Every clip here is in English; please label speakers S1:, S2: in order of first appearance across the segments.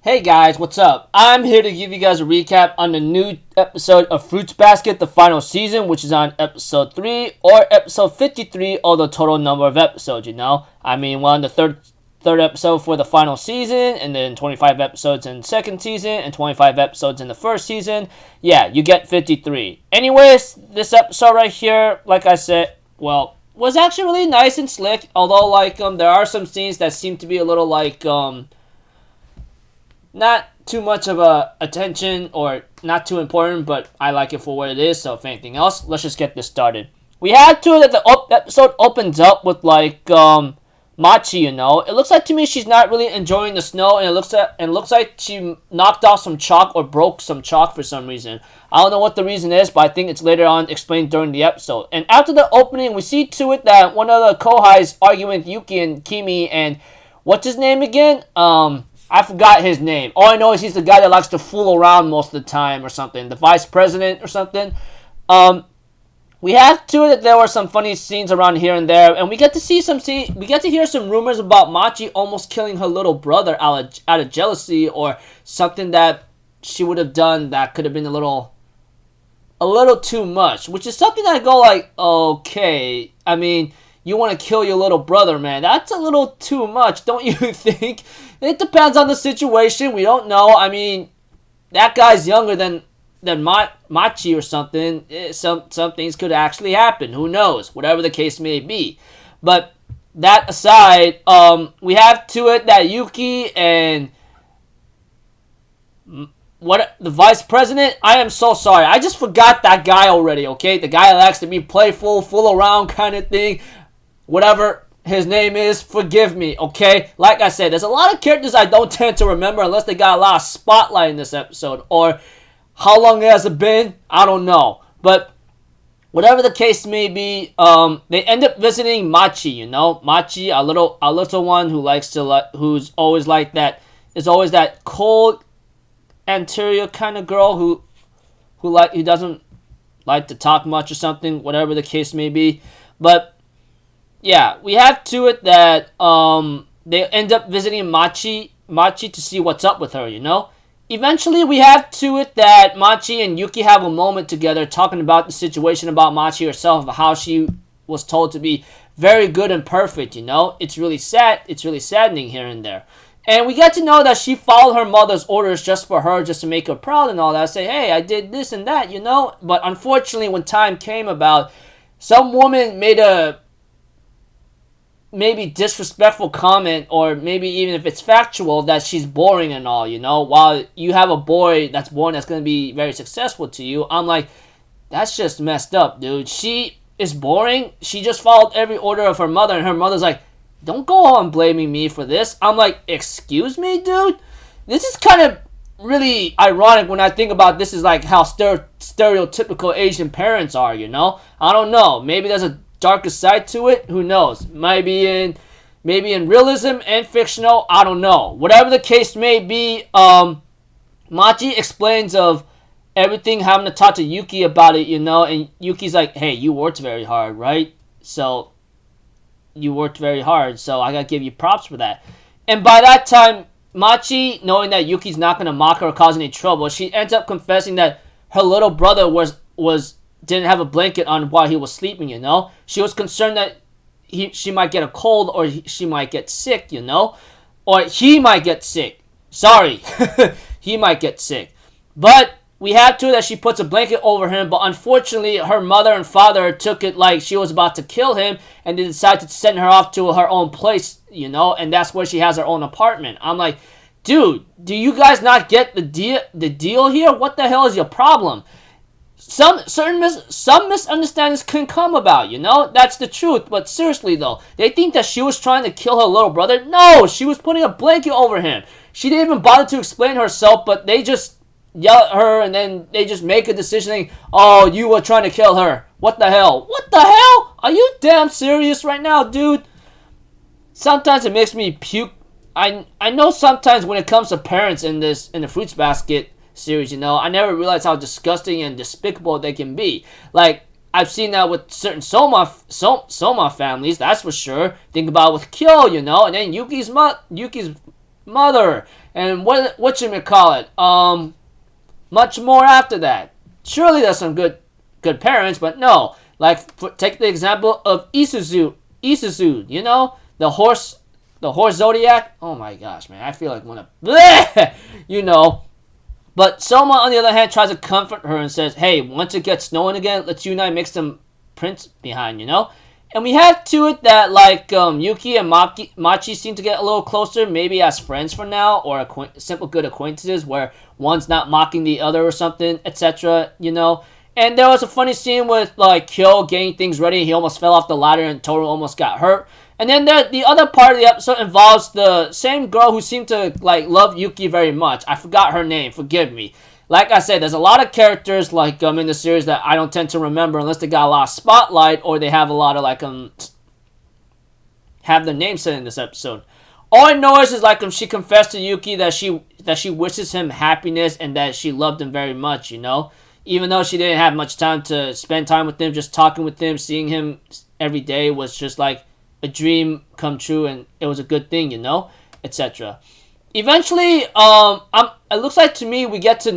S1: Hey guys, what's up? I'm here to give you guys a recap on the new episode of Fruits Basket, the final season, which is on episode 3 or episode 53, or the total number of episodes, we're on the third episode for the final season, and then 25 episodes in the second season, and 25 episodes in the first season. Yeah, you get 53. Anyways, this episode right here, like I said, was actually really nice and slick, although, there are some scenes that seem to be a little, not too much of a attention or not too important, but I like it for what it is. So if anything else, let's just get this started. We had to that the episode opens up with Machi. It looks like to me she's not really enjoying the snow, and it looks like she knocked off some chalk or broke some chalk for some reason. I don't know what the reason is, but I think it's later on explained during the episode. And after the opening, we see to it that one of the Kohais arguing with Yuki and Kimi, and what's his name again? I forgot his name. All I know is he's the guy that likes to fool around most of the time or something. The vice president or something. We have to that there were some funny scenes around here and there, and we get to hear some rumors about Machi almost killing her little brother out of jealousy, or something that she would have done that could have been a little too much. Which is something I go like, okay, I mean, you want to kill your little brother, man. That's a little too much, don't you think? It depends on the situation. We don't know. I mean, that guy's younger than Machi or something. Some things could actually happen. Who knows? Whatever the case may be. But that aside, we have to it that Yuki and the vice president. I am so sorry. I just forgot that guy already. Okay, the guy that likes to be playful, fool around kind of thing. Whatever his name is, forgive me, okay? Like I said, there's a lot of characters I don't tend to remember unless they got a lot of spotlight in this episode, or how long has it been? I don't know. But whatever the case may be, they end up visiting Machi. Machi, a little one who's always like that, is always that cold anterior kind of girl who doesn't like to talk much or something. Whatever the case may be, but. Yeah, we have to it that they end up visiting Machi to see what's up with her, Eventually, we have to it that Machi and Yuki have a moment together talking about the situation about Machi herself, how she was told to be very good and perfect, It's really sad. It's really saddening here and there. And we get to know that she followed her mother's orders just to make her proud and all that. Say, hey, I did this and that, But unfortunately, when time came about, some woman made a maybe disrespectful comment, or maybe even if it's factual, that she's boring and all, while you have a boy that's born that's going to be very successful to you. I'm like, that's just messed up, dude. She is boring. She just followed every order of her mother, and her mother's like, don't go on blaming me for this. I'm like, excuse me, dude? This is kind of really ironic when I think about this is like how stereotypical Asian parents are, I don't know. Maybe there's a darker side to it. Who knows? Maybe in realism and fictional. I don't know. Whatever the case may be, Machi explains of everything, having to talk to Yuki about it, and Yuki's like, hey, you worked very hard, right? So you worked very hard, so I gotta give you props for that. And by that time, Machi, knowing that Yuki's not gonna mock her or cause any trouble, she ends up confessing that her little brother didn't have a blanket on while he was sleeping, She was concerned that she might get a cold, or she might get sick, Or he might get sick. Sorry. He might get sick. But we had to that she puts a blanket over him, but unfortunately her mother and father took it like she was about to kill him, and they decided to send her off to her own place, and that's where she has her own apartment. I'm like, dude, do you guys not get the deal here? What the hell is your problem? Some misunderstandings can come about, That's the truth. But seriously, though, they think that she was trying to kill her little brother. No, she was putting a blanket over him. She didn't even bother to explain herself, but they just yell at her, and then they just make a decision saying, oh, you were trying to kill her. What the hell? What the hell? Are you damn serious right now, dude? Sometimes it makes me puke. I know sometimes when it comes to parents in the Fruits Basket series, I never realized how disgusting and despicable they can be. Like, I've seen that with certain Soma families, that's for sure. Think about it with Kyo, and then Yuki's mother, And what you may call it? Much more after that. Surely there's some good parents, but no. Like take the example of Isuzu, you know, the horse zodiac. Oh my gosh, man, I feel like one of you know. But Soma, on the other hand, tries to comfort her and says, "Hey, once it gets snowing again, let's you and I make some prints behind, you know." And we have to it that like Yuki and Machi seem to get a little closer, maybe as friends for now, or simple good acquaintances where one's not mocking the other or something, etc. You know. And there was a funny scene with like Kyo getting things ready. He almost fell off the ladder and Toru almost got hurt. And then the other part of the episode involves the same girl who seemed to like love Yuki very much. I forgot her name. Forgive me. Like I said, there's a lot of characters like in the series that I don't tend to remember unless they got a lot of spotlight or they have a lot of like have their name said in this episode. All I know is like she confessed to Yuki that she wishes him happiness and that she loved him very much, you know. Even though she didn't have much time to spend time with him, just talking with him, seeing him every day was just like a dream come true, and it was a good thing, you know, etc. Eventually, it looks like to me we get to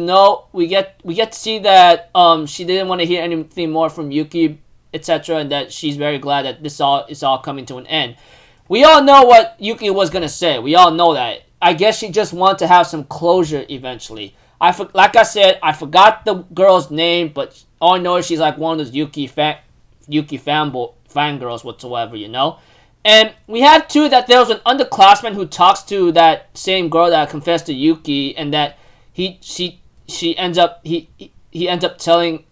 S1: see that she didn't want to hear anything more from Yuki, etc., and that she's very glad that this is all coming to an end. We all know what Yuki was gonna say. We all know that. I guess she just wanted to have some closure eventually. Like I said, I forgot the girl's name, but all I know is she's like one of those Yuki fangirls whatsoever, you know. And we have too that there was an underclassman who talks to that same girl that confessed to Yuki, and that he ends up telling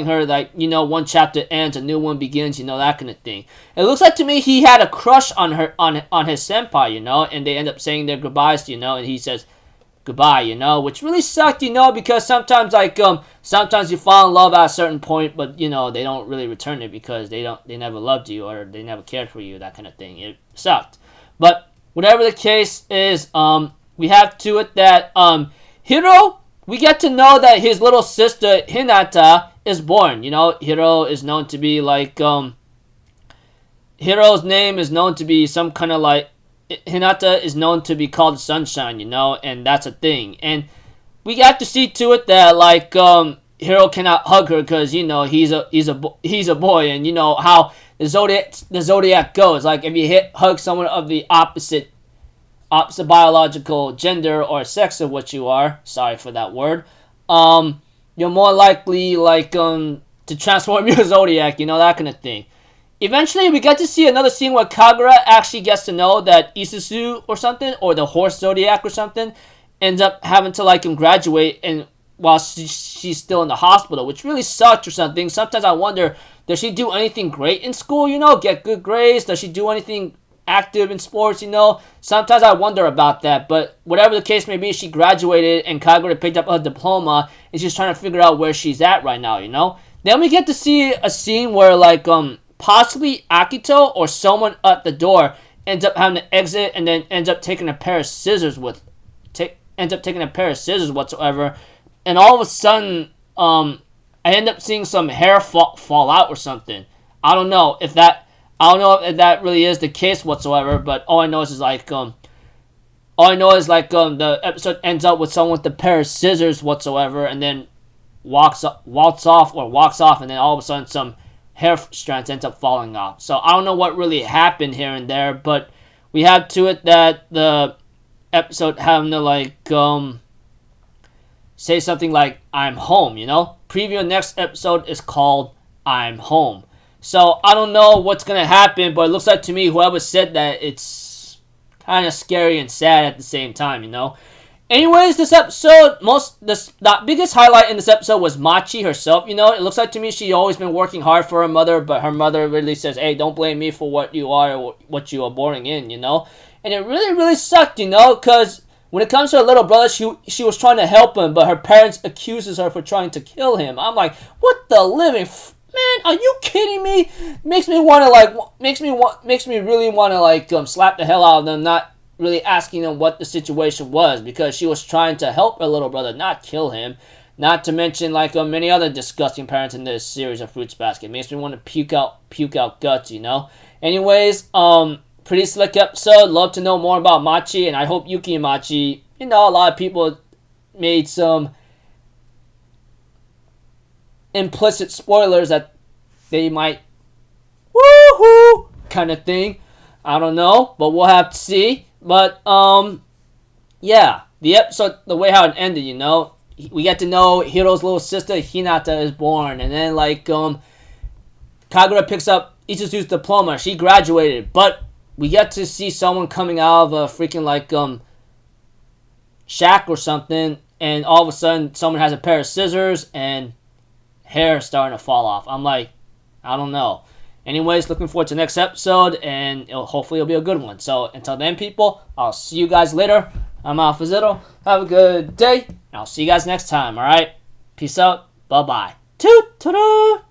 S1: her like, you know, one chapter ends, a new one begins, you know, that kind of thing. It looks like to me he had a crush on her on his senpai, you know, and they end up saying their goodbyes, you know, and he says goodbye, you know, which really sucked, you know, because sometimes like sometimes you fall in love at a certain point, but you know they don't really return it because they never loved you or they never cared for you, that kind of thing. It sucked. But whatever the case is, we have to it that Hiro, we get to know that his little sister Hinata is born. You know, Hiro is known to be like Hiro's name is known to be some kind of like Hinata is known to be called Sunshine, you know, and that's a thing. And we got to see to it that like Hiro cannot hug her because you know he's a boy, and you know how the zodiac goes. Like if you hug someone of the opposite biological gender or sex of what you are, sorry for that word, you're more likely like to transform your zodiac, you know, that kind of thing. Eventually, we get to see another scene where Kagura actually gets to know that Isuzu or something, or the horse zodiac or something, ends up having to like graduate, and while she's still in the hospital, which really sucked or something. Sometimes I wonder, does she do anything great in school? You know, get good grades? Does she do anything active in sports? You know, sometimes I wonder about that. But whatever the case may be, she graduated, and Kagura picked up her diploma, and she's trying to figure out where she's at right now. You know. Then we get to see a scene where like possibly Akito or someone at the door ends up having to exit, and then ends up taking a pair of scissors whatsoever, and all of a sudden I end up seeing some hair fall out or something. I don't know if that really is the case whatsoever, but all I know is like the episode ends up with someone with a pair of scissors whatsoever, and then walks off, and then all of a sudden some hair strands ends up falling off. So I don't know what really happened here and there, but we had to it that the episode having to like say something like I'm home, you know. Preview of next episode is called I'm home. So I don't know what's gonna happen, but it looks like to me whoever said that, it's kind of scary and sad at the same time, you know. Anyways, this episode, the biggest highlight in this episode was Machi herself, you know. It looks like to me she's always been working hard for her mother, but her mother really says, hey, don't blame me for what you are or what you are born in, you know. And it really, really sucked, you know, because when it comes to her little brother, she was trying to help him, but her parents accuses her for trying to kill him. I'm like, what the living man, are you kidding me? Makes me really want to like slap the hell out of them, not really asking them what the situation was, because she was trying to help her little brother, not kill him. Not to mention like many other disgusting parents in this series of Fruits Basket. Makes me want to puke out guts, you know. Anyways, pretty slick episode. Love to know more about Machi, and I hope Yuki and Machi, you know, a lot of people made some implicit spoilers that they might woohoo kind of thing. I don't know, but we'll have to see. But yeah, the episode, the way how it ended, you know, we get to know Hiro's little sister Hinata is born, and then like Kagura picks up Itsu's diploma. She graduated, but we get to see someone coming out of a freaking like shack or something, and all of a sudden someone has a pair of scissors and hair starting to fall off. I'm like, I don't know. Anyways, looking forward to the next episode, and hopefully it'll be a good one. So until then, people, I'll see you guys later. I'm Alphazito. Have a good day, and I'll see you guys next time, alright? Peace out. Bye-bye. Toot-toot-toot.